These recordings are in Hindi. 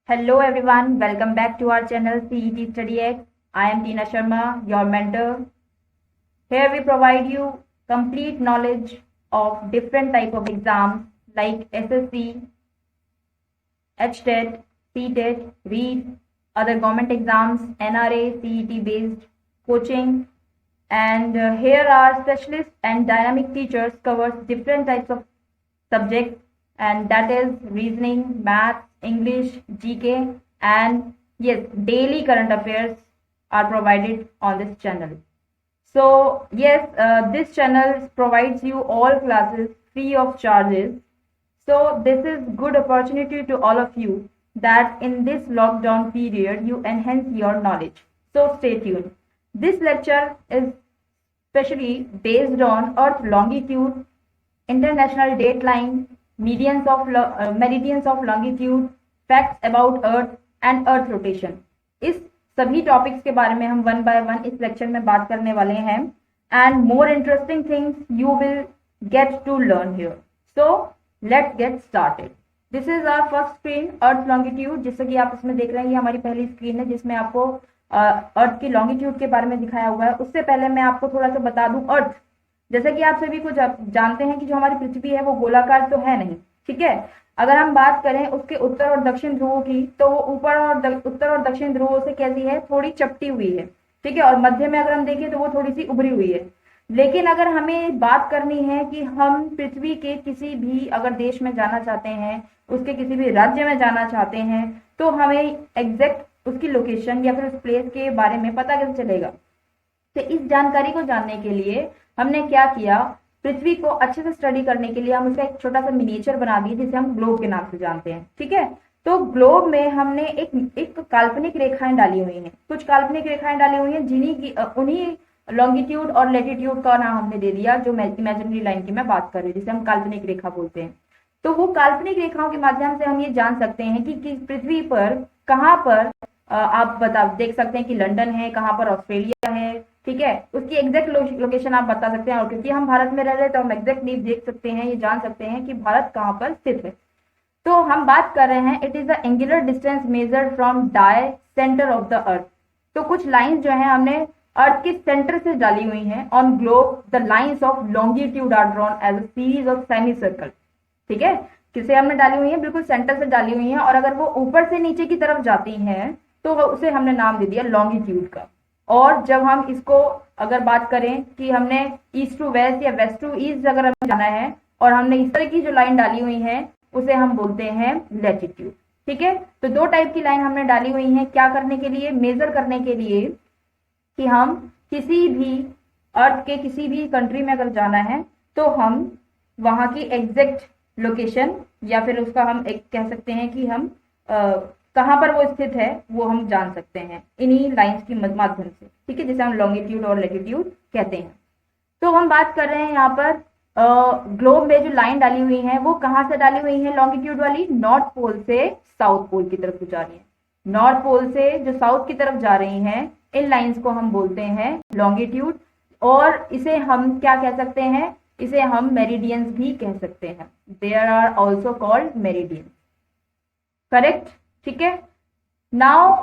Hello everyone, welcome back to our channel CET Study X. I am Tina Sharma, your mentor. Here we provide you complete knowledge of different type of exams like SSC, HTET, CTET, READ, other government exams, NRA, CET based coaching, and here our specialist and dynamic teachers covers different types of subjects, and that is reasoning, math, English, GK, and yes, daily current affairs are provided on this channel. So yes, this channel provides you all classes free of charges. So this is good opportunity to all of you that in this lockdown period you enhance your knowledge. So stay tuned. This lecture is specially based on Earth longitude, international dateline, meridians of longitude, facts about Earth and Earth rotation. इस सभी टॉपिक्स के बारे में हम वन बाय वन इस लेक्चर में बात करने वाले हैं and more interesting things you will get to learn here. So let's get started. This is our first screen, earth longitude. जैसे कि आप इसमें देख रहे हैं, ये हमारी पहली स्क्रीन है जिसमें आपको अर्थ की लॉन्गिट्यूड के बारे में दिखाया हुआ है. उससे पहले मैं आपको थोड़ा सा बता दूं, अर्थ जैसे कि आप सभी को जानते हैं कि जो हमारी पृथ्वी है वो गोलाकार तो है नहीं, ठीक है. अगर हम बात करें उसके उत्तर और दक्षिण ध्रुवों की, तो वो उत्तर और दक्षिण ध्रुवों से कैसी है, थोड़ी चपटी हुई है, ठीक है. और मध्य में अगर हम देखें तो वो थोड़ी सी उभरी हुई है. लेकिन अगर हमें बात करनी है कि हम पृथ्वी के किसी भी अगर देश में जाना चाहते हैं, उसके किसी भी राज्य में जाना चाहते हैं, तो हमें एग्जैक्ट उसकी लोकेशन या फिर उस प्लेस के बारे में पता कैसे चलेगा. तो इस जानकारी को जानने के लिए हमने क्या किया, पृथ्वी को अच्छे से स्टडी करने के लिए हम उसका एक छोटा सा मिनिएचर बना दिए जिसे हम ग्लोब के नाम से जानते हैं, ठीक है. तो ग्लोब में हमने एक काल्पनिक रेखाएं डाली हुई हैं, कुछ काल्पनिक रेखाएं डाली हुई हैं जिन्हीं की उन्हीं लॉन्गिट्यूड और लेटिट्यूड का नाम हमने दे दिया, जो इमेजिनरी लाइन की मैं बात कर रही हूँ, जिसे हम काल्पनिक रेखा बोलते हैं. तो वो काल्पनिक रेखाओं के माध्यम से हम ये जान सकते हैं कि पृथ्वी पर कहाँ पर आप देख सकते हैं कि लंदन है, कहाँ पर ऑस्ट्रेलिया है, ठीक है. उसकी एग्जैक्ट लोकेशन आप बता सकते हैं, और क्योंकि हम भारत में रह रहे हैं तो हम एग्जैक्टली देख सकते हैं, ये जान सकते हैं कि भारत कहाँ पर स्थित है. तो हम बात कर रहे हैं, it is the angular distance measured from the centre of the earth. तो कुछ लाइंस जो है हमने अर्थ के सेंटर से डाली हुई हैं. On globe the lines of longitude are drawn as a series of semi circle, ठीक है. किसे हमने डाली हुई है, बिल्कुल सेंटर से डाली हुई है, और अगर वो ऊपर से नीचे की तरफ जाती हैं तो उसे हमने नाम दे दिया लॉन्गिट्यूड का. और जब हम इसको अगर बात करें कि हमने ईस्ट टू वेस्ट या वेस्ट टू ईस्ट अगर हमें जाना है और हमने इस तरह की जो लाइन डाली हुई है उसे हम बोलते हैं लैटिट्यूड, ठीक है. तो दो टाइप की लाइन हमने डाली हुई है, क्या करने के लिए, मेजर करने के लिए कि हम किसी भी अर्थ के किसी भी कंट्री में अगर जाना है तो हम वहां की एग्जैक्ट लोकेशन या फिर उसका हम एक कह सकते हैं कि हम कहाँ पर वो स्थित है वो हम जान सकते हैं इन्हीं लाइंस की माध्यम से, ठीक है, जिसे हम लॉन्गिट्यूड और लेटिट्यूड कहते हैं. तो हम बात कर रहे हैं यहाँ पर ग्लोब में जो लाइन डाली हुई है वो कहाँ से डाली हुई है, लॉन्गिट्यूड वाली नॉर्थ पोल से साउथ पोल की तरफ जा रही है. नॉर्थ पोल से जो साउथ की तरफ जा रही हैं, इन लाइंस को हम बोलते हैं लॉन्गिट्यूड, और इसे हम क्या कह सकते हैं, इसे हम मेरिडियंस भी कह सकते हैं. There are also called meridians, correct, ठीक है. Now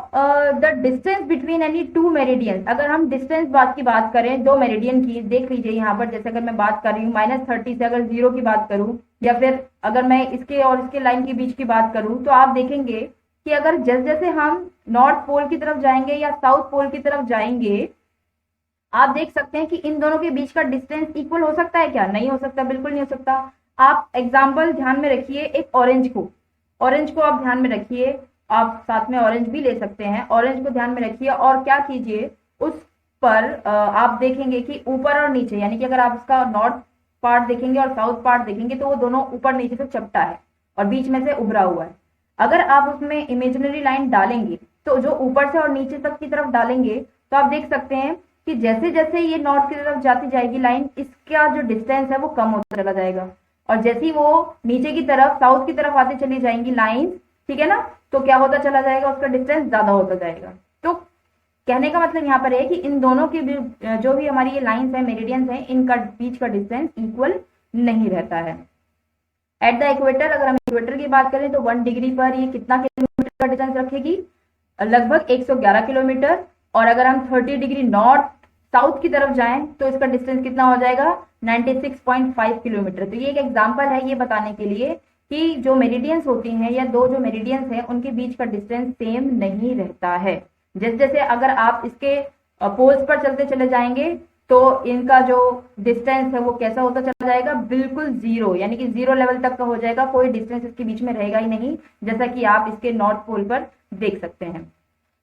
the distance between any two meridians, अगर हम डिस्टेंस की बात करें दो मेरिडियन की, देख लीजिए यहाँ पर, जैसे अगर मैं बात कर रही हूँ -30 से अगर 0 की बात करूँ, या फिर अगर मैं इसके और इसके लाइन के बीच की बात करूँ, तो आप देखेंगे कि अगर जैसे जैसे हम नॉर्थ पोल की तरफ जाएंगे या साउथ पोल की तरफ जाएंगे, आप देख सकते हैं कि इन दोनों के बीच का डिस्टेंस इक्वल हो सकता है क्या, नहीं हो सकता, बिल्कुल नहीं हो सकता. आप एग्जाम्पल ध्यान में रखिए, एक ऑरेंज को आप ध्यान में रखिए, आप साथ में ऑरेंज भी ले सकते हैं. ऑरेंज को ध्यान में रखिए और क्या कीजिए, उस पर आप देखेंगे कि ऊपर और नीचे, यानी कि अगर आप इसका नॉर्थ पार्ट देखेंगे और साउथ पार्ट देखेंगे तो वो दोनों ऊपर नीचे से चपटा है और बीच में से उभरा हुआ है. अगर आप उसमें इमेजिनरी लाइन डालेंगे तो जो ऊपर से और नीचे तक की तरफ डालेंगे तो आप देख सकते हैं कि जैसे जैसे ये नॉर्थ की तरफ जाती जाएगी लाइन, इसका जो डिस्टेंस है वो कम होता चला जाएगा, और जैसे ही वो नीचे की तरफ साउथ की तरफ आती चली जाएंगी लाइन, ठीक है ना, तो क्या होता चला जाएगा, उसका डिस्टेंस ज्यादा होता जाएगा. तो कहने का मतलब यहाँ पर है कि इन दोनों की जो भी हमारी ये लाइंस है, मेरिडियंस है, इनका बीच का डिस्टेंस इक्वल नहीं रहता है. एट द इक्वेटर, अगर हम इक्वेटर की बात करें तो 1 डिग्री पर ये कितना किलोमीटर का डिस्टेंस रखेगी लगभग 111 किलोमीटर। और अगर हम 30 डिग्री नॉर्थ साउथ की तरफ जाएं तो इसका डिस्टेंस कितना हो जाएगा 96.5 किलोमीटर। तो ये एक एग्जांपल है ये बताने के लिए कि जो मेरिडियंस होती हैं या दो जो मेरिडियंस हैं उनके बीच का डिस्टेंस सेम नहीं रहता है। जैसे जैसे अगर आप इसके पोल्स पर चलते चले जाएंगे तो इनका जो डिस्टेंस है वो कैसा होता चला जाएगा, बिल्कुल जीरो, यानी कि जीरो लेवल तक का हो जाएगा, कोई डिस्टेंस इसके बीच में रहेगा ही नहीं, जैसा कि आप इसके नॉर्थ पोल पर देख सकते हैं।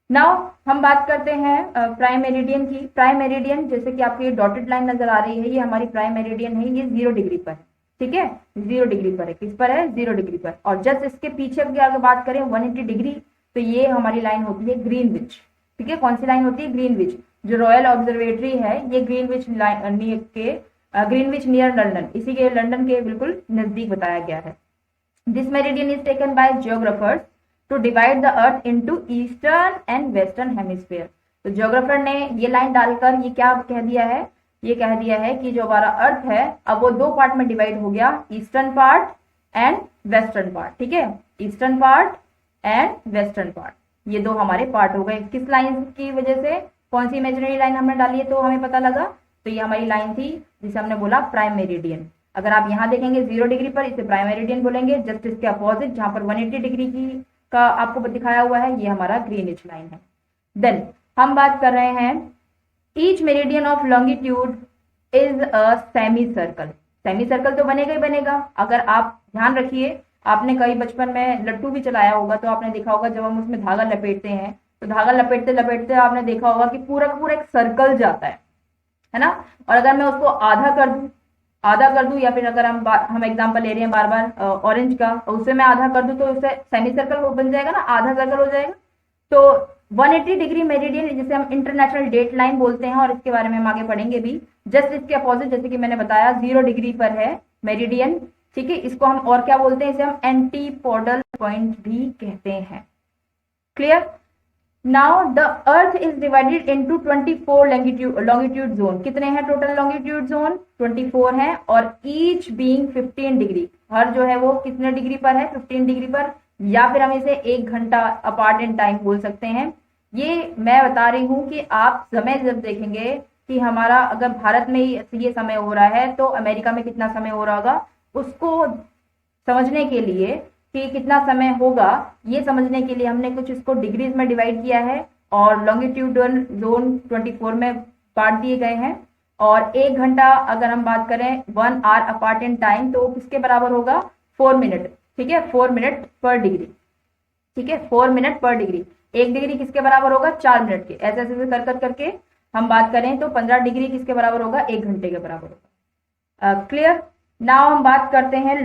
नाउ हम बात करते हैं प्राइम मेरिडियन की। प्राइम मेरिडियन जैसे कि आपकी डॉटेड लाइन नजर आ रही है, ये हमारी प्राइम मेरिडियन है, ये 0 डिग्री पर, ठीक है, 0 डिग्री पर है। किस पर है? 0 डिग्री पर। और जस्ट इसके पीछे की अगर बात करें 180 डिग्री, तो ये हमारी लाइन होती है ग्रीनविच, ठीक है। कौन सी लाइन होती है? ग्रीनविच। जो रॉयल ऑब्जर्वेटरी है ये ग्रीनविच ग्रीनविच नियर लंदन, इसी के लंदन के बिल्कुल नजदीक बताया गया है। This meridian is taken by geographers to divide the earth into eastern and western hemisphere. तो जियोग्राफर ने ये लाइन डालकर ये क्या कह दिया है? ये कह दिया है कि जो हमारा अर्थ है अब वो दो पार्ट में डिवाइड हो गया, eastern part and western part, ठीक है, eastern part and western part, ये दो हमारे पार्ट हो गए। किस लाइन की वजह से? कौन सी इमेजिनरी लाइन हमने डाली है तो हमें पता लगा? तो ये हमारी लाइन थी जिसे हमने बोला प्राइम मेरिडियन। अगर आप यहाँ देखेंगे 0 डिग्री पर, इसे प्राइम मेरिडियन बोलेंगे। जस्ट इसके अपोजिट जहां पर 180 डिग्री की का आपको दिखाया हुआ है, ये हमारा ग्रीनिच लाइन है। देन हम बात कर रहे हैं each meridian of longitude is a semi circle. Semi circle तो बनेगा ही बनेगा। अगर आप ध्यान रखिए, आपने कहीं बचपन में लट्टू भी चलाया होगा तो आपने देखा होगा जब हम उसमें धागा लपेटते हैं तो धागा लपेटते लपेटते आपने देखा होगा कि पूरा का पूरा एक सर्कल जाता है ना। और अगर मैं उसको आधा कर दूं या फिर अगर हम एग्जांपल ले रहे हैं बार बार ऑरेंज का, उससे मैं आधा कर दूं तो उससे सेमी सर्कल बन जाएगा ना, आधा सर्कल हो जाएगा। तो 180 डिग्री मेरिडियन जिसे हम इंटरनेशनल डेट लाइन बोलते हैं और इसके बारे में हम आगे पढ़ेंगे भी। जस्ट इसके अपोजिट जैसे कि मैंने बताया 0 डिग्री पर है मेरिडियन, ठीक है। इसको हम और क्या बोलते हैं? इसे हम एंटीपोडल पॉइंट भी कहते हैं। Clear? Now the earth is divided into 24 longitude zone. कितने हैं टोटल लॉन्गिट्यूड जोन? 24 हैं, और ईच बीइंग 15 डिग्री। हर जो है वो कितने डिग्री पर है? 15 डिग्री पर, या फिर हम इसे 1 घंटा अपार्ट इन टाइम बोल सकते हैं। ये मैं बता रही हूं कि आप समय जब देखेंगे कि हमारा अगर भारत में ही ये समय हो रहा है तो अमेरिका में कितना समय हो रहा होगा, उसको समझने के लिए कि कितना समय होगा, ये समझने के लिए हमने कुछ इसको डिग्रीज में डिवाइड किया है और लॉन्गिट्यूडल जोन 24 में बांट दिए गए हैं। और 1 घंटा अगर हम बात करें 1 आवर अपार्ट इन टाइम तो किसके बराबर होगा? 4 मिनट, ठीक है, 4 मिनट पर डिग्री, ठीक है, 4 मिनट पर डिग्री। 1 डिग्री किसके बराबर होगा? 4 मिनट के। ऐसे ऐसे कर करके हम बात करें तो 15 डिग्री किसके बराबर होगा? 1 घंटे के बराबर होगा। क्लियर? नाउ हम बात करते हैं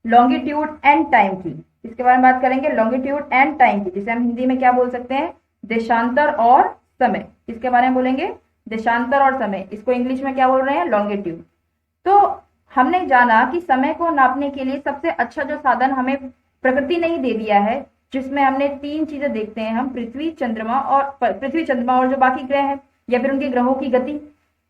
लॉन्गिट्यूड एंड टाइम की। इसके बारे में बात करेंगे, लॉन्गिट्यूड एंड टाइम की, जिसे हम हिंदी में क्या बोल सकते हैं? देशांतर और समय। इसके बारे में बोलेंगे देशांतर और समय। इसको इंग्लिश में क्या बोल रहे हैं? लॉन्गिट्यूड। तो हमने जाना कि समय को नापने के लिए सबसे अच्छा जो साधन हमें प्रकृति ने ही दे दिया है, जिसमें हमने 3 चीजें देखते हैं हम, पृथ्वी, चंद्रमा और जो बाकी ग्रह हैं या फिर उनके ग्रहों की गति।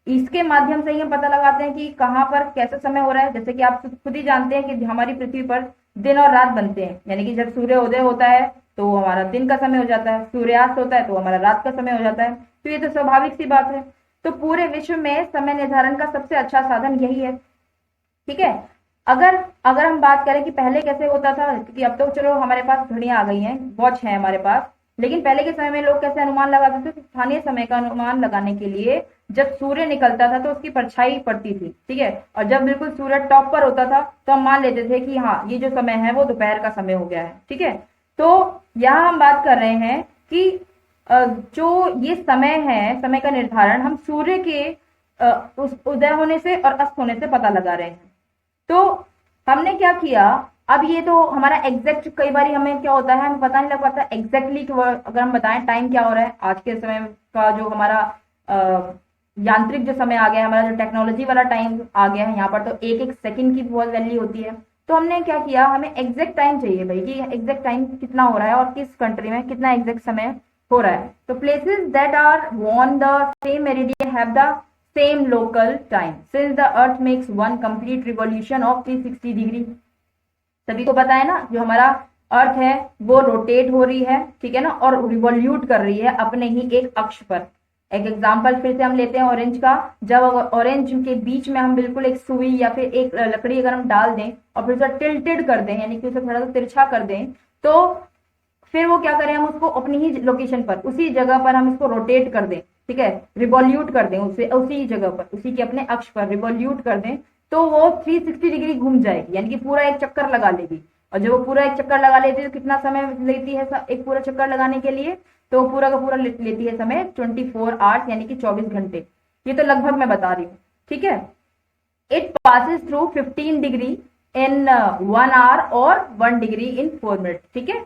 इसके माध्यम से ही हम पता लगाते हैं कि कहाँ पर कैसा समय हो रहा है। जैसे कि आप खुद ही जानते हैं कि हमारी पृथ्वी पर दिन और रात बनते हैं, यानी कि जब सूर्योदय होता है तो हमारा दिन का समय हो जाता है, सूर्यास्त होता है तो हमारा रात का समय हो जाता है। तो ये तो स्वाभाविक सी बात है। तो पूरे विश्व में समय निर्धारण का सबसे अच्छा साधन यही है, ठीक है। अगर हम बात करें कि पहले कैसे होता था, क्योंकि अब तो चलो हमारे पास घड़ियां आ गई हैं, वॉच है हमारे पास, लेकिन पहले के समय में लोग कैसे अनुमान लगाते थे? स्थानीय समय का अनुमान लगाने के लिए जब सूर्य निकलता था तो उसकी परछाई पड़ती थी, ठीक है, और जब बिल्कुल सूर्य टॉप पर होता था तो हम मान लेते थे कि हाँ ये जो समय है वो दोपहर का समय हो गया है, ठीक है। तो यहाँ हम बात कर रहे हैं कि जो ये समय है, समय का निर्धारण हम सूर्य के उस उदय होने से और अस्त होने से पता लगा रहे हैं। तो हमने क्या किया, अब ये तो हमारा एग्जैक्ट, कई बार हमें क्या होता है, हमें पता नहीं लग पाता एग्जैक्टली अगर हम बताएं टाइम क्या हो रहा है। आज के समय का जो हमारा यांत्रिक जो समय आ गया है, हमारा जो टेक्नोलॉजी वाला टाइम आ गया है, यहाँ पर तो 1-1 सेकंड की बहुत वैल्यू होती है। तो हमने क्या किया, हमें एग्जैक्ट टाइम चाहिए भाई कि एग्जैक्ट टाइम कितना हो रहा है और किस कंट्री में कितना एग्जैक्ट समय हो रहा है। तो places that are on the same meridian have the same local time since the earth makes one complete revolution of 360 degree. सभी को पता है ना, जो हमारा अर्थ है वो रोटेट हो रही है, ठीक है ना, और रिवॉल्यूट कर रही है अपने ही एक अक्ष पर। एक एग्जांपल फिर से हम लेते हैं ऑरेंज का। जब ऑरेंज के बीच में हम बिल्कुल एक सुई या फिर एक लकड़ी अगर हम डाल दें और फिर उसे टिल्टेड कर दें, यानी कि उसे थोड़ा सा तिरछा कर दें, तो फिर वो क्या करें, हम उसको अपनी ही लोकेशन पर, उसी जगह पर हम इसको रोटेट कर दें, ठीक है, रिवॉल्यूट कर दें उसे उसी जगह पर, उसी के अपने अक्ष पर रिवॉल्यूट कर दें, तो वो 360 डिग्री घूम जाएगी, यानी कि पूरा एक चक्कर लगा लेगी। और जब वो पूरा एक चक्कर लगा लेती है तो कितना समय लेती है एक पूरा चक्कर लगाने के लिए, तो पूरा का पूरा लेती है समय 24 आवर्स, यानी कि 24 घंटे। ये तो लगभग मैं बता रही हूँ, ठीक है। It passes through 15 degree in 1 hour और 1 डिग्री इन 4 मिनट, ठीक है।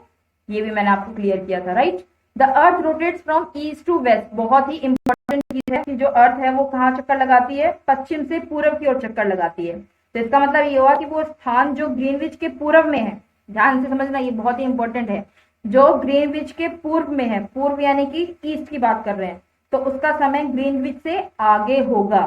ये भी मैंने आपको क्लियर किया था, right. The earth rotates from east to west, बहुत ही इंपॉर्टेंट चीज है कि जो अर्थ है वो कहाँ चक्कर लगाती है, पश्चिम से पूर्व की ओर चक्कर लगाती है। तो इसका मतलब ये हुआ कि वो स्थान जो ग्रीनविच के पूर्व में है, ध्यान से समझना, ये बहुत ही इंपॉर्टेंट है, जो ग्रीनविच के पूर्व में है, पूर्व यानी कि ईस्ट की बात कर रहे हैं, तो उसका समय ग्रीनविच से आगे होगा,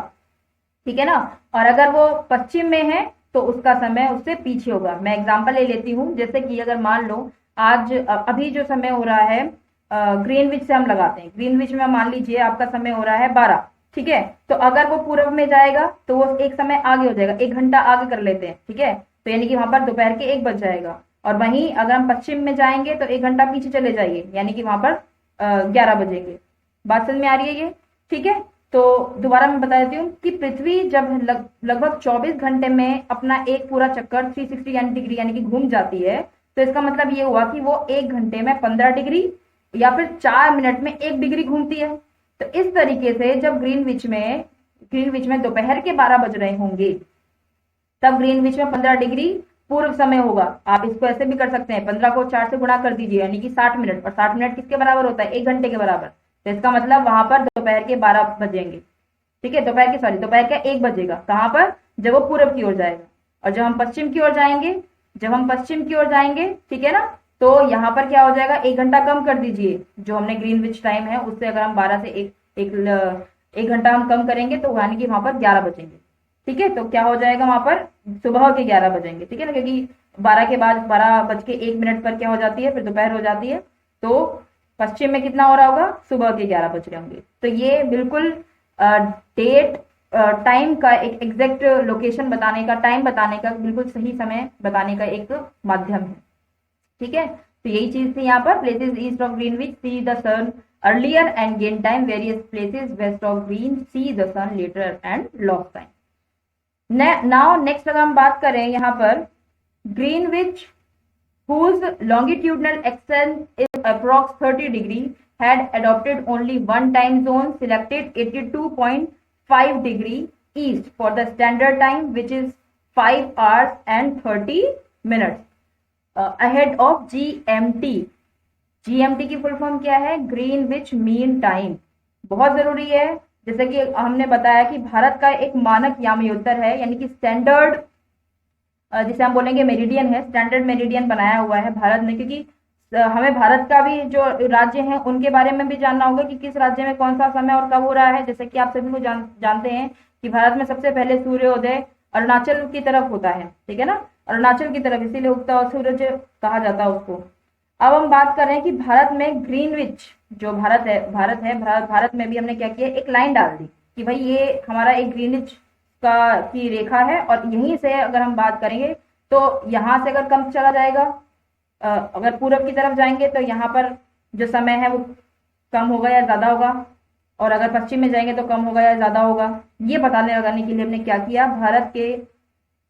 ठीक है ना। और अगर वो पश्चिम में है तो उसका समय उससे पीछे होगा। मैं एग्जांपल ले लेती हूँ, जैसे कि अगर मान लो आज अभी जो समय हो रहा है ग्रीनविच से हम लगाते हैं, ग्रीनविच में मान लीजिए आपका समय हो रहा है 12, ठीक है। तो अगर वो पूर्व में जाएगा तो वो एक समय आगे हो जाएगा, 1 घंटा आगे कर लेते हैं, ठीक है। तो यानी कि वहां पर दोपहर के 1 बज जाएगा। और वहीं अगर हम पश्चिम में जाएंगे तो 1 घंटा पीछे चले जाइए, यानी कि वहां पर 11 बजेंगे। बात समझ में आ रही है ये, ठीक है। तो दोबारा मैं बता देती हूँ कि पृथ्वी जब लगभग 24 घंटे में अपना एक पूरा चक्कर 360 डिग्री यानी कि घूम जाती है, तो इसका मतलब ये हुआ कि वो 1 घंटे में 15 डिग्री या फिर 4 मिनट में 1 डिग्री घूमती है। तो इस तरीके से जब ग्रीनविच में दोपहर के 12 बज रहे होंगे, तब ग्रीनविच में 15 डिग्री पूर्व समय होगा। आप इसको ऐसे भी कर सकते हैं, 15 को 4 से गुणा कर दीजिए, यानी कि 60 मिनट, और 60 मिनट किसके बराबर होता है, 1 घंटे के बराबर। तो इसका मतलब वहां पर दोपहर के 12 बजेंगे, ठीक है, दोपहर का 1 बजेगा, कहां पर, जब वो पूरब की ओर जाएगा। और जब हम पश्चिम की ओर जाएंगे, ठीक है ना, तो यहाँ पर क्या हो जाएगा, 1 घंटा कम कर दीजिए, जो हमने ग्रीनविच टाइम है उससे अगर हम 12 से एक घंटा हम कम करेंगे तो यानी कि वहां पर 11 बजेंगे, ठीक है। तो क्या हो जाएगा, वहां पर सुबह के 11 बजेंगे, ठीक है ना, क्योंकि 12 के बाद 12 बज के 1 मिनट पर क्या हो जाती है, फिर दोपहर हो जाती है। तो पश्चिम में कितना हो रहा होगा, सुबह के 11 बज रहे होंगे। तो ये बिल्कुल डेट टाइम का एक एग्जैक्ट लोकेशन बताने का, टाइम बताने का, बिल्कुल सही समय बताने का एक माध्यम है, ठीक है। तो यही चीज थी यहाँ पर, places east of Greenwich see the sun earlier and gain time, various places west of green see the sun later and loss time. Now next अगर हम बात करें यहाँ पर Greenwich whose longitudinal extent is approx 30 degree had adopted only one time zone, selected 82.5 degree east for the standard time, which is 5 hours and 30 minutes ahead of GMT। GMT की फुल फॉर्म क्या है, ग्रीनविच मीन टाइम। बहुत जरूरी है, जैसे कि हमने बताया कि भारत का एक मानक यामयोत्तर है, यानी कि स्टैंडर्ड, जिसे हम बोलेंगे मेरिडियन है, स्टैंडर्ड मेरिडियन बनाया हुआ है भारत ने, क्योंकि हमें भारत का भी जो राज्य हैं उनके बारे में भी जानना होगा कि किस राज्य में कौन सा समय और कब हो रहा है। जैसे कि आप सभी को जानते हैं कि भारत में सबसे पहले सूर्योदय अरुणाचल की तरफ होता है, ठीक है ना, अरुणाचल की तरफ, इसीलिए उगता हुआ सूरज कहा जाता है उसको। अब हम बात कर रहे हैं कि भारत में ग्रीनविच जो भारत में भी हमने क्या किया, एक लाइन डाल दी कि भाई ये हमारा एक ग्रीनविच की रेखा है, और यहीं से अगर हम बात करेंगे तो यहां से अगर कम चला जाएगा, अगर पूरब की तरफ जाएंगे तो यहाँ पर जो समय है वो कम होगा या ज्यादा होगा, और अगर पश्चिम में जाएंगे तो कम होगा या ज्यादा होगा। ये बताने लगाने के लिए हमने क्या किया, भारत के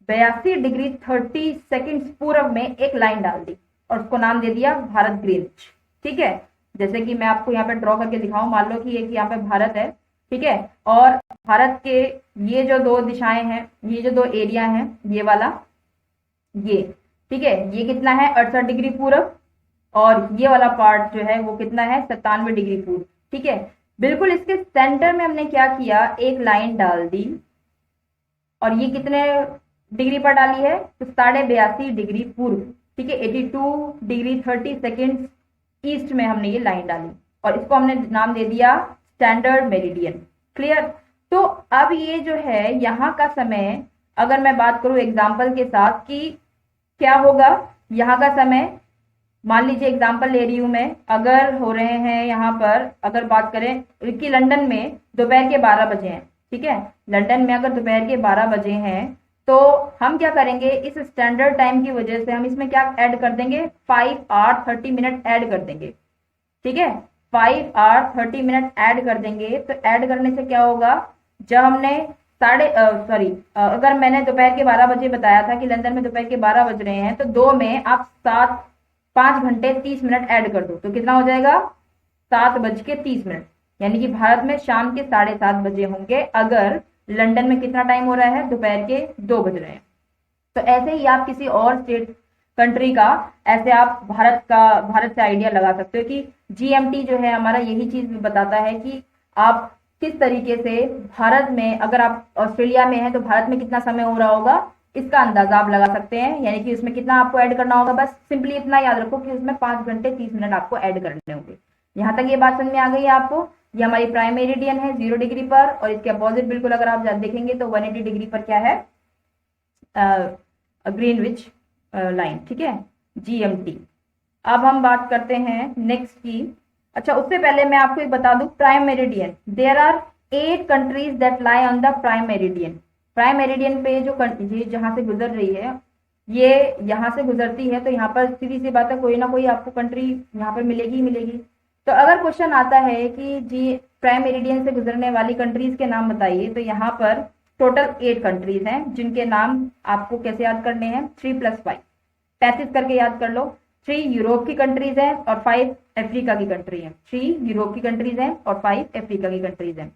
82 डिग्री 30 सेकेंड पूर्व में एक लाइन डाल दी और उसको नाम दे दिया भारत ग्रीनविच, ठीक है। जैसे कि मैं आपको यहाँ पे ड्रॉ करके दिखाऊं, मान लो कि एक यहाँ पे भारत है, ठीक है, और भारत के ये जो 2 दिशाएं हैं, ये जो 2 एरिया हैं, ये वाला, ये, ठीक है, ये कितना है 68 डिग्री पूर्व, और ये वाला पार्ट जो है वो कितना है 97 डिग्री पूर्व, ठीक है। बिल्कुल इसके सेंटर में हमने क्या किया, एक लाइन डाल दी, और ये कितने डिग्री पर डाली है, तो 82.5 डिग्री पूर्व, ठीक है, 82 डिग्री 30 सेकेंड ईस्ट में हमने ये लाइन डाली, और इसको हमने नाम दे दिया स्टैंडर्ड मेरिडियन। क्लियर। तो अब ये जो है यहाँ का समय, अगर मैं बात करूं एग्जाम्पल के साथ कि क्या होगा, यहाँ का समय मान लीजिए एग्जांपल ले रही हूं मैं, अगर हो रहे हैं यहाँ पर, अगर बात करें कि लंदन में दोपहर के 12 बजे हैं, ठीक है, लंदन में अगर दोपहर के 12 बजे हैं, तो हम क्या करेंगे, इस स्टैंडर्ड टाइम की वजह से हम इसमें क्या ऐड कर देंगे, 5 hour 30 minute ऐड कर देंगे, ठीक है, 5 hour 30 minute ऐड कर देंगे। तो ऐड करने से क्या होगा, जब हमने अगर मैंने दोपहर के 12 बजे बताया था कि लंदन में दोपहर के 12 बज रहे हैं, तो दो में आप 5 घंटे 30 मिनट ऐड कर दो, तो कितना हो जाएगा, 7:30। यानी कि भारत में शाम के 7:30 बजे होंगे, अगर लंदन में कितना टाइम हो रहा है, दोपहर के 2 बज रहे हैं। तो ऐसे ही आप किसी और स्टेट कंट्री का, ऐसे आप भारत से आइडिया लगा सकते हो कि जीएमटी जो है हमारा यही चीज बताता है कि आप किस तरीके से भारत में, अगर आप ऑस्ट्रेलिया में है तो भारत में कितना समय हो रहा होगा, इसका अंदाजा आप लगा सकते हैं। यानी कि उसमें कितना आपको ऐड करना होगा, बस सिंपली इतना याद रखो कि उसमें 5 घंटे 30 मिनट आपको ऐड करने होंगे। यहाँ तक ये बात समझ में आ गई है आपको। ये हमारी प्राइम मेरिडियन है 0 डिग्री पर, और इसके अपोजिट बिल्कुल अगर आप देखेंगे तो 180 डिग्री पर क्या है, ग्रीनविच लाइन, ठीक है, जीएमटी। अब हम बात करते हैं नेक्स्ट की। अच्छा, उससे पहले मैं आपको एक बता दूं, prime meridian, there are 8 countries that lie on the prime meridian. Prime meridian पे जो कंट्री जहां से गुजर रही है, ये यहाँ से गुजरती है, तो यहाँ पर सीधी सी बात है, कोई ना कोई आपको कंट्री यहाँ पर मिलेगी ही मिलेगी। तो अगर क्वेश्चन आता है कि जी प्राइम मेरिडियन से गुजरने वाली कंट्रीज के नाम बताइए, तो यहाँ पर टोटल 8 कंट्रीज हैं, जिनके नाम आपको कैसे याद करने हैं, 3 + 5 35 करके याद कर लो। 3 यूरोप की कंट्रीज हैं और 5 अफ्रीका की कंट्री है। 3 यूरोप की कंट्रीज हैं और 5 अफ्रीका की कंट्रीज हैं।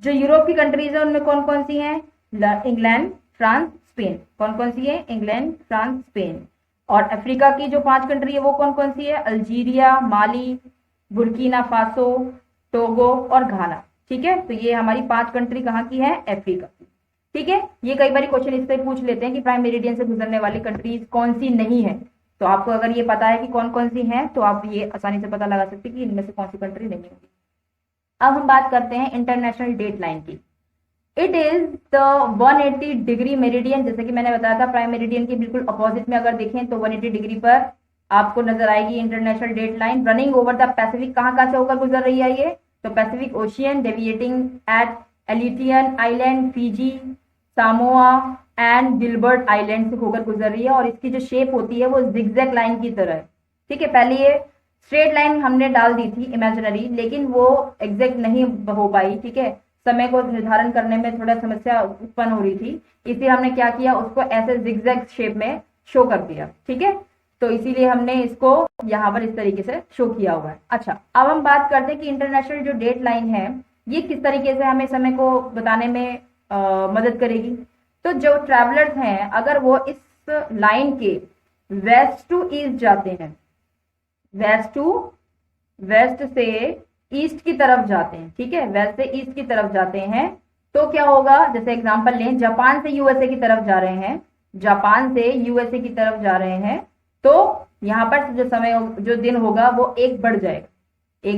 जो यूरोप की कंट्रीज है उनमें कौन कौन सी हैं, इंग्लैंड, फ्रांस, स्पेन। कौन कौन सी है, इंग्लैंड, फ्रांस, स्पेन। और अफ्रीका की जो 5 कंट्री है वो कौन कौन सी है, अल्जीरिया, माली, बुर्किना फासो, टोगो और घाना। ठीक है, तो ये हमारी 5 कंट्री कहाँ की है, अफ्रीका की। ठीक है, ये कई बार क्वेश्चन इससे पूछ लेते हैं कि प्राइम मेरिडियन से गुजरने वाली कंट्रीज कौन सी नहीं है। तो आपको अगर ये पता है कि कौन कौन सी हैं, तो आप ये आसानी से पता लगा सकते हैं कि इनमें से कौन सी कंट्री नहीं होगी। अब हम बात करते हैं इंटरनेशनल डेट लाइन की। It is the 180 degree meridian. जैसे कि मैंने बताया था, प्राइम मेरिडियन के बिल्कुल अपोजिट में अगर देखें तो 180 डिग्री पर आपको नजर आएगी international date line, running over the Pacific. कहाँ से होकर गुजर रही है ये, तो Pacific ocean, deviating at Aleutian island, Fiji, Samoa and Gilbert island से होकर गुजर रही है। और इसकी जो शेप होती है वो जिगजैग लाइन की तरह है। ठीक है, पहले ये स्ट्रेट लाइन हमने डाल दी थी इमेजिनरी, लेकिन वो एग्जैक्ट नहीं हो पाई। ठीक है, समय को निर्धारण करने में थोड़ा समस्या उत्पन्न हो रही थी, इसलिए हमने क्या किया, उसको ऐसे जिगजैग शेप में शो कर दिया। ठीक है, तो इसीलिए हमने इसको यहाँ पर इस तरीके से शो किया हुआ है। अच्छा, अब हम बात करते हैं कि इंटरनेशनल जो डेट लाइन है ये किस तरीके से हमें समय को बताने में मदद करेगी। तो जो ट्रैवलर्स हैं, अगर वो इस लाइन के वेस्ट टू ईस्ट जाते हैं, वेस्ट से ईस्ट की तरफ जाते हैं, ठीक है, वेस्ट से ईस्ट की तरफ जाते हैं, तो क्या होगा, जैसे एग्जांपल लें, जापान से यूएसए की तरफ जा रहे हैं, जापान से यूएसए की तरफ जा रहे हैं, तो यहाँ पर जो समय जो दिन होगा वो एक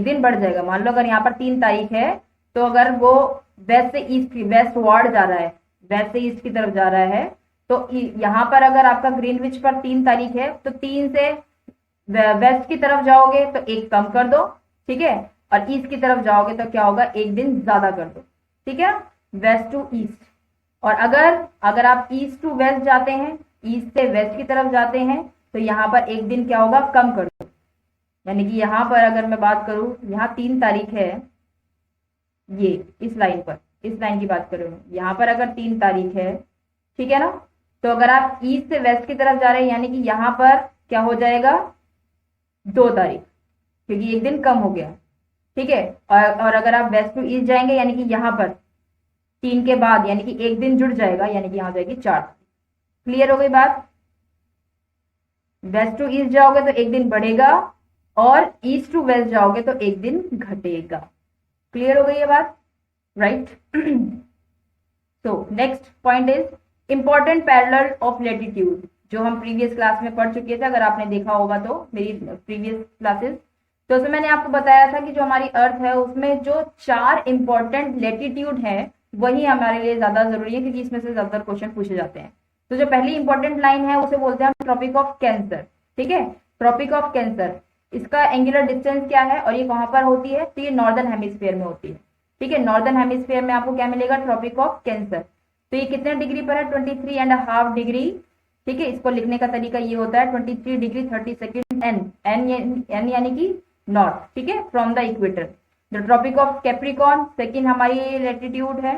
दिन बढ़ जाएगा। मान लो अगर यहाँ पर 3 तारीख है, तो अगर वो वेस्ट से ईस्ट वेस्ट वार्ड जा रहा है, वेस्ट से ईस्ट की तरफ जा रहा है, तो यहाँ पर अगर आपका ग्रीनविच पर 3 तारीख है, तो 3 से वेस्ट की तरफ जाओगे तो 1 कम कर दो, ठीक है, और ईस्ट की तरफ जाओगे तो क्या होगा, 1 दिन ज्यादा कर दो। ठीक है, वेस्ट टू ईस्ट। और अगर आप ईस्ट टू वेस्ट जाते हैं, ईस्ट से वेस्ट की तरफ जाते हैं, तो यहाँ पर 1 दिन क्या होगा, कम कर दो। यानी कि यहाँ पर अगर मैं बात करूं, यहाँ 3 तारीख है, ये इस लाइन की बात कर रही हूँ, यहाँ पर अगर 3 तारीख है, ठीक है ना, तो अगर आप ईस्ट से वेस्ट की तरफ जा रहे हैं, यानी कि यहाँ पर क्या हो जाएगा, 2 तारीख, क्योंकि 1 दिन कम हो गया। ठीक है, और अगर आप वेस्ट टू ईस्ट जाएंगे, यानी कि यहाँ पर 3 के बाद, यानी कि 1 दिन जुड़ जाएगा, यानी कि यहाँ जाएगी 4। क्लियर हो गई बात। वेस्ट टू ईस्ट जाओगे तो 1 दिन बढ़ेगा, और ईस्ट टू वेस्ट जाओगे तो 1 दिन घटेगा। क्लियर हो गई ये बात, राइट। तो next point is important parallel of latitude, जो हम प्रीवियस क्लास में पढ़ चुके थे, अगर आपने देखा होगा तो मेरी प्रीवियस क्लासेस। तो उसमें मैंने आपको बताया था कि जो हमारी अर्थ है उसमें जो 4 इंपॉर्टेंट लैटिट्यूड है वही हमारे लिए ज्यादा जरूरी है, क्योंकि इसमें से ज्यादातर क्वेश्चन पूछे जाते हैं। तो जो पहली इंपॉर्टेंट लाइन है उसे बोलते हैं हम ट्रॉपिक ऑफ कैंसर। ठीक है, ट्रॉपिक ऑफ कैंसर, इसका एंगुलर डिस्टेंस क्या है और ये कहाँ पर होती है, तो ये नॉर्दर्न हेमिस्फीयर में होती है। ठीक है, नॉर्दर्न हेमिस्फीयर में आपको क्या मिलेगा, ट्रॉपिक ऑफ कैंसर। तो ये कितने डिग्री पर है, 23.5 डिग्री। ठीक है, इसको लिखने का तरीका ये होता है 23 डिग्री 30 सेकेंड एन, एन यानी कि नॉर्थ, ठीक है, from the equator. The tropic of Capricorn, second हमारी लेटीट्यूड है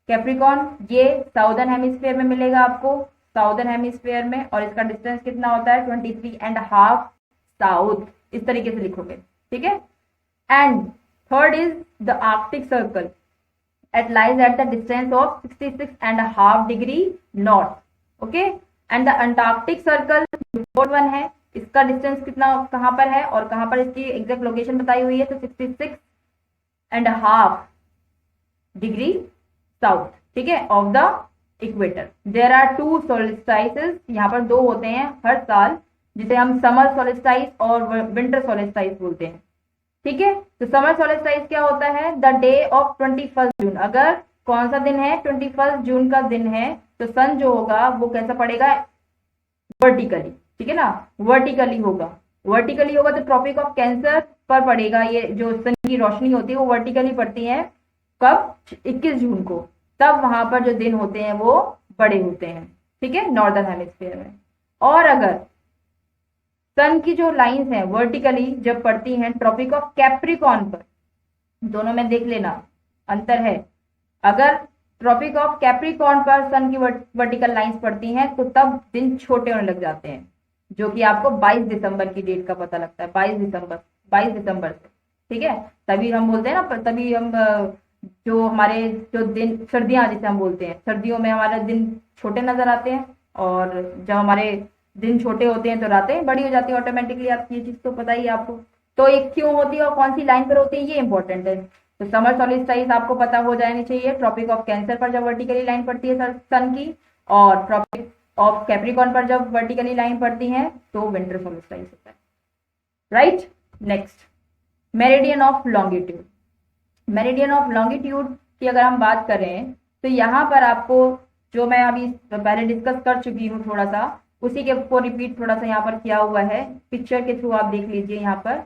कैप्रिकॉर्न, ये साउदर्न हेमिस्फीयर में मिलेगा आपको, साउदर्न हेमिस्फीयर में, और इसका डिस्टेंस कितना होता है 23.5 साउथ, इस तरीके से लिखोगे। ठीक है, and third is the Arctic circle, it lies at the distance of 66.5 degree north, okay, and the Antarctic circle fourth one है, इसका डिस्टेंस कितना कहाँ पर है और कहाँ पर इसकी एग्जैक्ट लोकेशन बताई हुई है, तो 66.5 डिग्री साउथ, ठीक है, of the equator. There are 2 solstices, यहाँ पर 2 होते हैं हर साल, जिसे हम समर सोलिस्टाइस और विंटर सोलिस्टाइस बोलते हैं। ठीक है, तो समर सोलिस्टाइस क्या होता है, द डे ऑफ 21 जून, अगर कौन सा दिन है, 21 जून का दिन है, तो सन जो होगा वो कैसा पड़ेगा, वर्टिकली, ठीक है ना, वर्टिकली होगा, वर्टिकली होगा तो ट्रॉपिक ऑफ कैंसर पर पड़ेगा। ये जो सन की रोशनी होती है वो वर्टिकली पड़ती है, कब, 21 जून को, तब वहां पर जो दिन होते हैं वो बड़े होते हैं। ठीक है, नॉर्दर्न हेमिस्फीयर में। और अगर सन की जो लाइंस हैं वर्टिकली जब पड़ती हैं ट्रॉपिक ऑफ कैप्रिकॉर्न पर, दोनों में देख लेना अंतर है, अगर ट्रॉपिक ऑफ कैप्रिकॉर्न पर सन की वर्टिकल लाइंस पड़ती हैं तो तब दिन छोटे होने लग जाते हैं, जो कि आपको 22 दिसंबर की डेट का पता लगता है, 22 दिसंबर से। ठीक है, तभी हम बोलते हैं ना, तभी हम जो हमारे जो दिन सर्दियां जिसे हम बोलते हैं, सर्दियों में हमारे दिन छोटे नजर आते हैं, और जब हमारे दिन छोटे होते हैं तो रातें बड़ी हो जाती है ऑटोमेटिकली, आपकी ये चीज तो पता ही है आपको। तो एक क्यों होती है और कौन सी लाइन पर होती है, ये इंपॉर्टेंट है। तो समर सोलिस्टाइस आपको पता हो जानी चाहिए, ट्रॉपिक ऑफ कैंसर पर जब वर्टिकली लाइन पड़ती है सन की, और ट्रॉपिक ऑफ कैप्रिकॉर्न पर जब वर्टिकली लाइन पड़ती है तो विंटर सोलिस्टाइस होता है। Right, next, meridian of longitude. Meridian of longitude की अगर हम बात करें तो यहाँ पर आपको, जो मैं अभी पहले डिस्कस कर चुकी हूँ थोड़ा सा, उसी के को रिपीट थोड़ा सा यहाँ पर किया हुआ है, पिक्चर के थ्रू आप देख लीजिए। यहाँ पर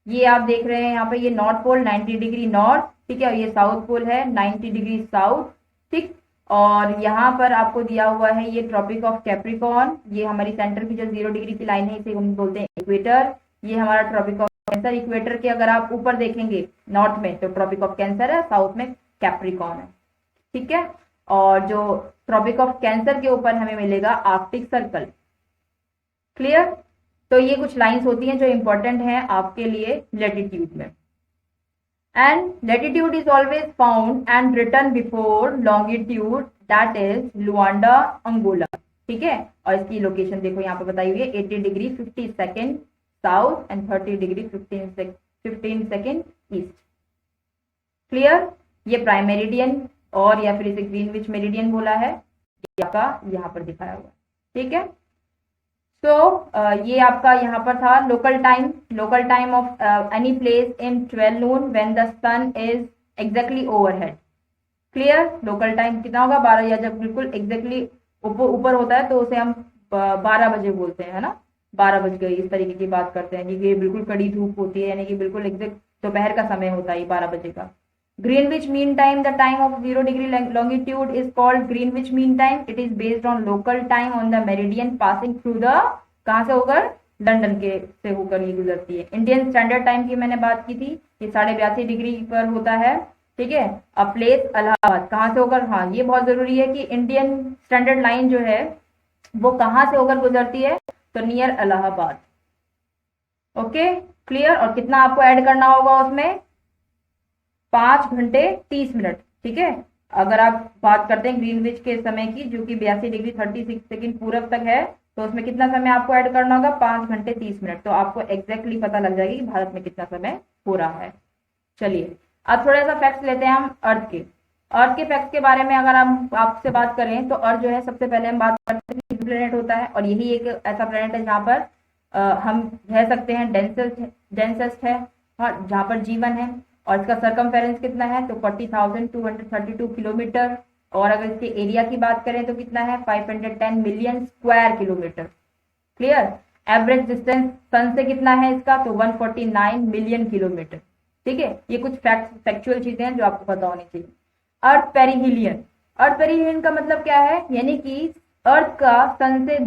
ये आप देख रहे हैं, यहाँ पर ये नॉर्थ पोल 90 डिग्री नॉर्थ, ठीक है, और ये साउथ पोल है 90 डिग्री साउथ, ठीक, और यहाँ पर आपको दिया हुआ है ये ट्रॉपिक ऑफ कैप्रिकॉर्न, ये हमारी सेंटर की जो 0 डिग्री की लाइन है इसे हम बोलते हैं इक्वेटर, ये हमारा ट्रॉपिक ऑफ कैंसर। इक्वेटर के अगर आप ऊपर देखेंगे नॉर्थ में तो ट्रॉपिक ऑफ कैंसर है, साउथ में कैप्रिकॉर्न है, ठीक है, और जो ट्रॉपिक ऑफ कैंसर के ऊपर हमें मिलेगा आर्कटिक सर्कल। क्लियर, तो ये कुछ लाइंस होती हैं जो इंपॉर्टेंट हैं आपके लिए लेटीट्यूड में। And latitude is always found and written before longitude, that is Luanda, Angola, ठीक है, और इसकी लोकेशन देखो यहाँ पे बताई हुई है 80 degree 50 second south and 30 degree 15 second east. Clear, ये प्राइम मेरिडियन और या फिर इसे ग्रीनविच मेरिडियन बोला है, यहाँ पर दिखाया हुआ, ठीक है। तो ये आपका यहाँ पर था local time of any place in 12 noon when the sun is exactly overhead. Clear, local time कितना होगा 12, या जब बिल्कुल एग्जैक्टली ऊपर होता है तो उसे हम 12 बजे बोलते हैं, है ना, 12 बज गई, इस तरीके की बात करते हैं कि ये बिल्कुल कड़ी धूप होती है, यानी कि बिल्कुल एग्जैक्ट दोपहर का समय होता है 12 बजे का। Greenwich mean time, the time of 0 degree longitude is called Greenwich mean time. It is based on local time on the meridian passing through the, कहाँ से होकर, लंदन के से होकर ये गुजरती है। इंडियन स्टैंडर्ड टाइम की मैंने बात की थी, ये 82.5 डिग्री पर होता है, ठीक है। अब प्लेस इलाहाबाद, कहाँ से होकर, हाँ ये बहुत जरूरी है कि इंडियन स्टैंडर्ड लाइन जो है वो कहाँ से होकर गुजरती है, तो नियर इलाहाबाद। ओके, क्लियर, और कितना आपको ऐड करना होगा उसमें, 5 घंटे 30 मिनट, ठीक है। अगर आप बात करते हैं ग्रीनविच के समय की, जो कि 82 डिग्री 36 सेकेंड पूरब तक है, तो उसमें कितना समय आपको ऐड करना होगा, 5 घंटे 30 मिनट। तो आपको एग्जैक्टली पता लग जाएगी कि भारत में कितना समय हो रहा है। चलिए अब थोड़ा सा फैक्ट्स लेते हैं हम अर्थ के फैक्ट्स के बारे में। अगर हम आपसे बात करें तो अर्थ जो है, सबसे पहले हम बात करते हैं प्लेनेट होता है, और यही एक ऐसा प्लेनेट है जहाँ पर हम रह सकते हैं, डेंसेस्ट है, जहाँ पर जीवन है, और इसका सरकमफेरेंस कितना है, तो 40,232 किलोमीटर, और अगर इसके एरिया की बात करें तो कितना है, 510 million square kilometre. Clear, average distance sun से कितना है इसका, तो 149 मिलियन किलोमीटर। ठीक है, ये कुछ फैक्चुअल चीजें हैं जो आपको पता होनी चाहिए। अर्थ पेरिहीलियन, अर्थ पेरिहीलियन का मतलब क्या है, यानी कि अर्थ का सन से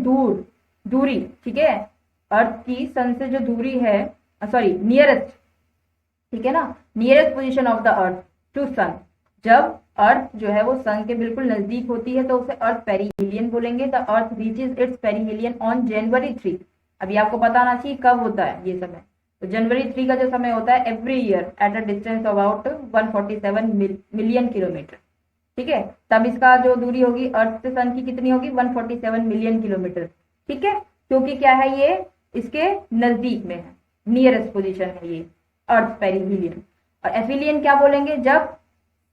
दूरी, ठीक है, अर्थ की सन से जो दूरी है, सॉरी नियरेस्ट, ठीक है ना, nearest position of the earth to sun, जब अर्थ जो है वो सन के बिल्कुल नजदीक होती है तो उसे अर्थ पेरिहीलियन बोलेंगे। The earth reaches its perihelion on January 3। अभी आपको पता होना चाहिए कब होता है ये समय, तो जनवरी 3 का जो समय होता है every year at a distance about 147 million kilometre. ठीक है, तब इसका जो दूरी होगी अर्थ से सन की कितनी होगी, 147 मिलियन किलोमीटर। ठीक है, क्योंकि क्या है, ये इसके नजदीक में है, नियरेस्ट पोजीशन है ये अर्थ पेरिहीलियन। और एफिलियन क्या बोलेंगे, जब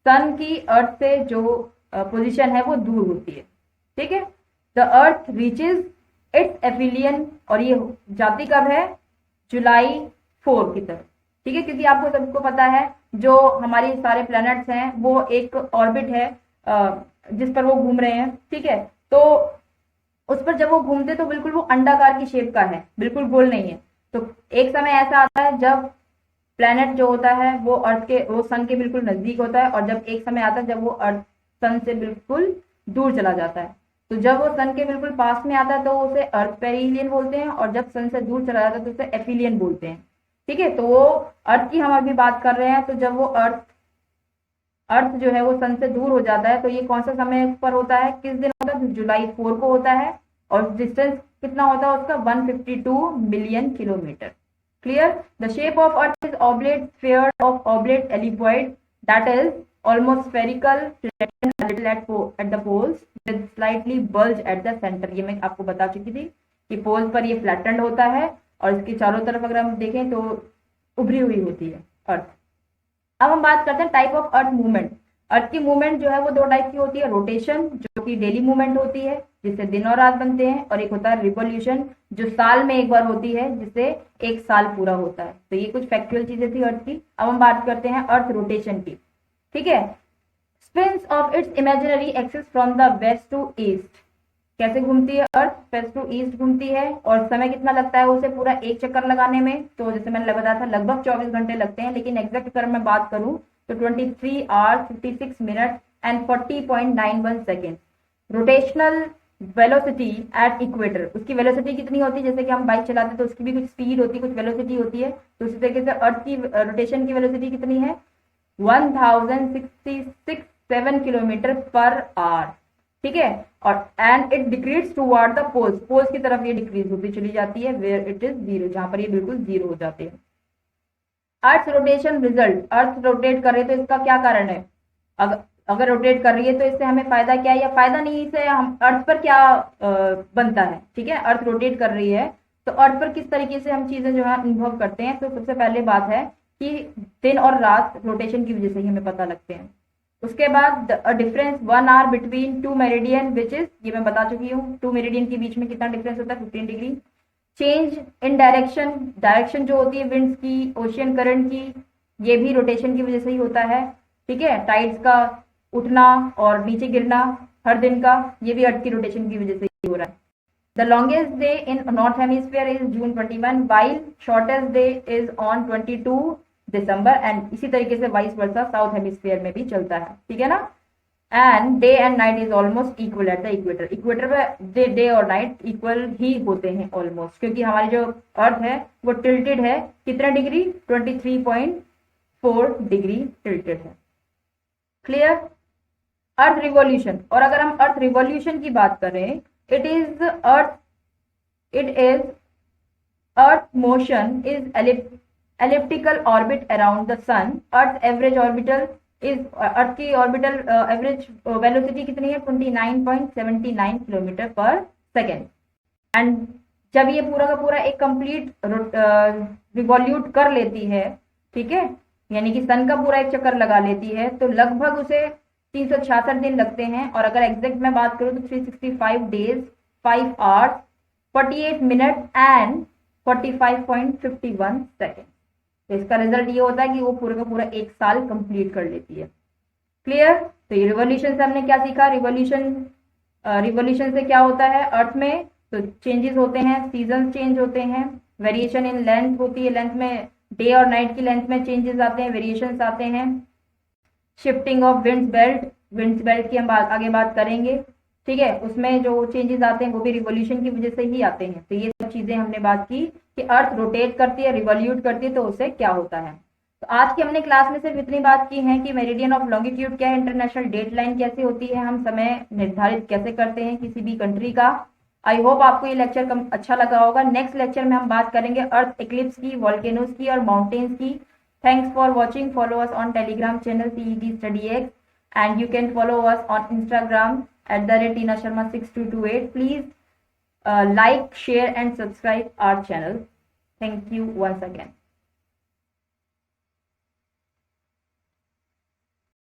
सन की अर्थ से जो पोजीशन है वो दूर होती है। ठीक है, द अर्थ रीचेज इट्स एफिलियन, और ये जाती कब है, जुलाई 4 की तरफ। ठीक है, क्योंकि आपको सबको पता है जो हमारी सारे प्लैनेट्स हैं वो एक ऑर्बिट है जिस पर वो घूम रहे हैं। ठीक है, तो उस पर जब वो घूमते तो बिल्कुल वो अंडाकार की शेप का है, बिल्कुल गोल नहीं है। तो एक समय ऐसा आता है जब प्लैनेट जो होता है वो सन के बिल्कुल नजदीक होता है, और जब एक समय आता है जब वो अर्थ सन से बिल्कुल दूर चला जाता है। तो जब वो सन के बिल्कुल पास में आता है तो उसे अर्थ पेरिहीलियन बोलते हैं, और जब सन से दूर चला जाता है तो उसे एफिलियन बोलते हैं। ठीक है, तो वो अर्थ की हम अभी बात कर रहे हैं, तो जब वो अर्थ जो है वो सन से दूर हो जाता है तो ये कौन सा समय पर होता है, किस दिन होता है, जुलाई 4 को होता है, और डिस्टेंस कितना होता है उसका, 152 million kilometre. Clear, the shape of earth is oblate sphere of oblate ellipsoid that is almost spherical, flattened a little at the poles with slightly bulge at the center। ये मैं आपको बता चुकी थी कि पोल्स पर ये फ्लैटेंड होता है और इसके चारों तरफ अगर हम देखें तो उभरी हुई होती है अर्थ। अब हम बात करते हैं टाइप ऑफ अर्थ मूवमेंट। अर्थ की मूवमेंट जो है वो दो टाइप की होती है, रोटेशन जो कि डेली मूवमेंट होती है जिससे दिन और रात बनते हैं, और एक होता है रिवोल्यूशन जो साल में एक बार होती है जिससे एक साल पूरा होता है। तो ये कुछ फैक्चुअल चीजें थी अर्थ की। अब हम बात करते हैं अर्थ रोटेशन की। ठीक है, spins of its imaginary axis from the west to east. कैसे घूमती है अर्थ, वेस्ट टू ईस्ट घूमती है, और समय कितना लगता है उसे पूरा एक चक्कर लगाने में, तो जैसे मैंने बताया था लगभग 24 घंटे लगते हैं, लेकिन एग्जैक्ट अगर मैं बात करूं तो 23 hours 56 minute and 40.91 second. Rotational velocity at equator, उसकी वेलोसिटी कितनी होती है, जैसे कि हम बाइक चलाते हैं तो उसकी भी कुछ स्पीड होती है, कुछ वेलोसिटी होती है, तो उसी तरीके से अर्थ की रोटेशन की वेलोसिटी कितनी है, 1066.7 किलोमीटर पर आवर। ठीक है, और and it decreases toward the poles, poles की तरफ ये डिक्रीज होती चली जाती है, वेयर इट इज जीरो, जहां पर ये बिल्कुल जीरो हो जाते हैं। Earth rotation result, earth rotate कर रहे तो इसका क्या कारण है, अगर रोटेट कर रही है तो इससे हमें फायदा क्या है या फायदा नहीं, इससे हम अर्थ पर क्या बनता है। ठीक है, अर्थ रोटेट कर रही है तो अर्थ पर किस तरीके से हम चीजें जो है अनुभव करते हैं। तो सबसे पहले बात है कि दिन और रात रोटेशन की वजह से ही हमें पता लगते हैं। उसके बाद difference 1 hour between 2 meridian which is, ये मैं बता चुकी हूँ, 2 मेरिडियन के बीच में कितना डिफरेंस होता है, 15 degree. Change in direction, direction जो होती है विंड्स की, ओशियन करंट की, ये भी रोटेशन की वजह से ही होता है। ठीक है, टाइड्स का उठना और नीचे गिरना हर दिन का, ये भी अर्थ की रोटेशन की वजह से ही हो रहा है। The longest day in North Hemisphere is June 21, while shortest day is on 22 December, and इसी तरीके से वाइस वर्सा साउथ हेमिस्फीयर में भी चलता है। ठीक है ना, and day and night is almost equal at the equator, equator पे डे और नाइट इक्वल ही होते हैं ऑलमोस्ट, क्योंकि हमारी जो अर्थ है वो टिल्टेड है कितने डिग्री, 23.4 डिग्री टिल्टेड है। क्लियर, अर्थ रिवॉल्यूशन, और अगर हम अर्थ रिवॉल्यूशन की बात करें, it is earth motion is elliptical orbit around the sun। earth average orbital is, अर्थ की ऑर्बिटल एवरेज वेलोसिटी कितनी है, 29.79 किलोमीटर पर सेकेंड। एंड जब ये पूरा का पूरा एक कंप्लीट रिवॉल्यूट कर लेती है, ठीक है, यानी कि सन का पूरा एक चक्कर लगा लेती है, तो लगभग उसे 366 दिन लगते हैं, और अगर एग्जैक्ट मैं बात करूं तो 365 days 5 hours 48 minute and 45.51 second. तो इसका रिजल्ट ये होता है कि वो पूरा का पूरा एक साल कंप्लीट कर लेती है। क्लियर, तो ये रिवॉल्यूशन से हमने क्या सीखा, रिवॉल्यूशन से क्या होता है, अर्थ में तो चेंजेस होते हैं, सीजन चेंज होते हैं, वेरिएशन इन लेंथ होती है, लेंथ में डे और नाइट की लेंथ में चेंजेस आते हैं, वेरिएशंस आते हैं, शिफ्टिंग ऑफ विंड्स बेल्ट की हम आगे बात करेंगे, ठीक है। उसमें जो चेंजेस आते हैं वो भी रिवॉल्यूशन की वजह से ही आते हैं। तो ये सब चीजें हमने बात की कि अर्थ रोटेट करती है, रिवॉल्यूट करती है, तो उससे क्या होता है। तो आज की हमने क्लास में सिर्फ इतनी बात की है कि मेरिडियन ऑफ लॉन्गिट्यूड क्या है, इंटरनेशनल डेट लाइन कैसे होती है, हम समय निर्धारित कैसे करते हैं किसी भी कंट्री का। आई होप आपको ये लेक्चर अच्छा लगा होगा। नेक्स्ट लेक्चर में हम बात करेंगे अर्थ इक्लिप्स की, वॉल्केनोज की और माउंटेन्स की। Thanks for watching. Follow us on Telegram channel CET StudyX, and you can follow us on Instagram @Tina Sharma 6228. Please like, share and subscribe our channel. Thank you once again.